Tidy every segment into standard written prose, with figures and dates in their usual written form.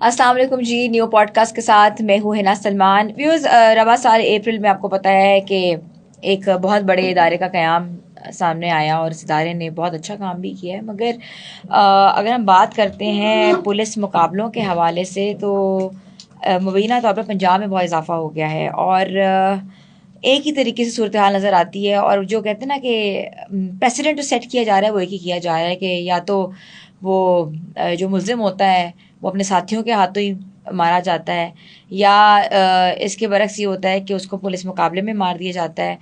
अस्सलाम वालेकुम जी। New podcast के साथ मैं हूँ हिना सलमान। व्यूज़, रवा साल अप्रैल में आपको पता है कि एक बहुत बड़े इदारे का क़याम सामने आया और इस इदारे ने बहुत अच्छा काम भी किया है। मगर अगर हम बात करते हैं पुलिस मुकाबलों के हवाले से तो मुबीना तौर पर पंजाब में बहुत इजाफा हो गया है और एक ही तरीके से सूरत हाल नज़र आती है। और जो कहते हैं ना कि प्रेसिडेंट जो सेट किया जा रहा है वो एक ही किया जा रहा है कि या तो वो जो मुल्ज़िम होता है वो अपने साथियों के हाथों ही मारा जाता है या इसके बरक्स ये होता है कि उसको पुलिस मुकाबले में मार दिया जाता है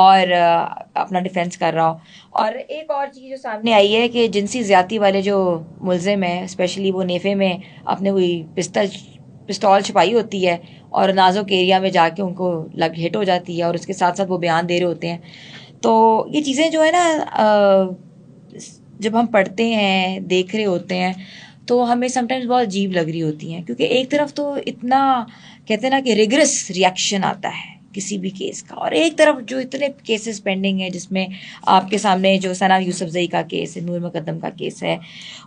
और अपना डिफेंस कर रहा हो। और एक और चीज़ जो सामने आई है कि जिनसी ज़्यादती वाले जो मुल्ज़िम हैं, स्पेशली वो नेफे में अपने कोई पिस्तौल छुपाई होती है और नाजुक एरिया में जाके उनको हिट हो जाती है और उसके साथ साथ वो बयान दे रहे होते हैं। तो ये चीज़ें जो है ना, जब हम पढ़ते हैं, देख रहे होते हैं, तो हमें समटाइम्स बहुत अजीब लग रही होती हैं, क्योंकि एक तरफ तो इतना कहते हैं ना कि रिगरस रिएक्शन आता है किसी भी केस का, और एक तरफ जो इतने केसेस पेंडिंग है जिसमें आपके सामने जो सना यूसुफजई का केस है, नूर मुकद्दम का केस है,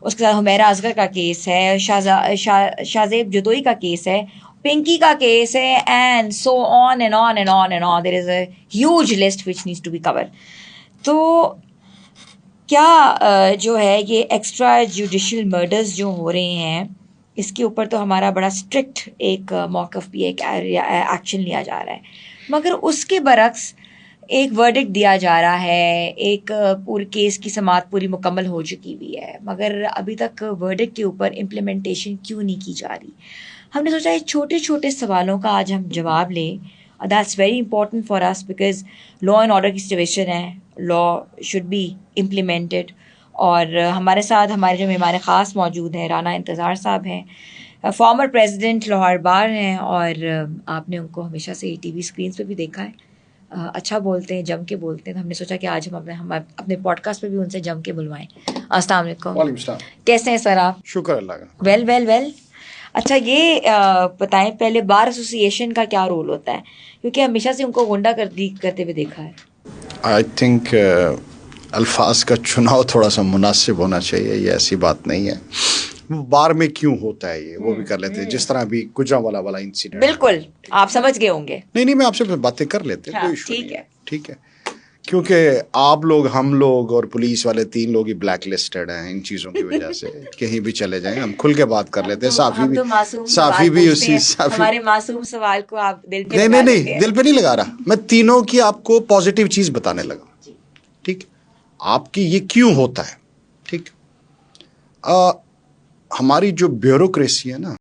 उसके साथ हुमैरा असगर का केस है, शाहजेब जदोई का केस है, पिंकी का केस है, and so on and on and on and on. There is a huge list which needs to be cover. तो क्या जो है ये एक्स्ट्रा जुडिशल मर्डर्स जो हो रहे हैं, इसके ऊपर तो हमारा बड़ा स्ट्रिक्ट एक मौक़िफ़ भी, एक एक्शन लिया जा रहा है, मगर उसके बरक्स एक वर्डिक्ट दिया जा रहा है, एक पूरे केस की समाअत पूरी मुकम्मल हो चुकी हुई है, मगर अभी तक वर्डिक्ट के ऊपर इम्प्लीमेंटेशन क्यों नहीं की जा रही। हमने सोचा है छोटे छोटे सवालों का आज हम जवाब लें। That's very important for us because law and order की सिचुएशन है, लॉ शुड बी इम्प्लीमेंटेड। और हमारे साथ हमारे जो मेहमान ख़ास मौजूद हैं, राना इंतज़ार साहब हैं, फॉर्मर प्रेसिडेंट लाहौर बार हैं, और आपने उनको हमेशा से टीवी स्क्रीन पे भी देखा है। अच्छा बोलते हैं, जम के बोलते हैं, तो हमने सोचा कि आज हम अपने पॉडकास्ट पे भी उनसे जम के बुलवाएं। अस्सलाम वालेकुम। कैसे हैं सर आप? शुक्र अल्लाह का। Well well well. अच्छा, ये बताएं पहले, बार एसोसिएशन का क्या रोल होता है, क्योंकि हमेशा से उनको गुंडागर्दी करते हुए देखा है। आई थिंक अल्फाज का चुनाव थोड़ा सा मुनासिब होना चाहिए, ये ऐसी बात नहीं है। बार में क्यों होता है ये वो भी कर लेते हैं, जिस तरह अभी गुजरांवाला वाला इंसिडेंट। बिल्कुल, आप समझ गए होंगे। नहीं, मैं आपसे बातें कर लेते हैं, हाँ, कोई इशू नहीं ठीक है। ठीक है, क्योंकि आप लोग, हम लोग और पुलिस वाले 3 लोग ही ब्लैक लिस्टेड हैं इन चीज़ों की वजह से। कहीं भी चले जाएं हम खुल के बात कर लेते हैं। साफ़ी भी उसी हमारे मासूम सवाल को आप दिल पे नहीं दिल पे नहीं लगा रहा, मैं तीनों की आपको पॉजिटिव चीज़ बताने लगा। ठीक, आपकी ये क्यों होता है। ठीक, हमारी जो ब्यूरोक्रेसी है ना,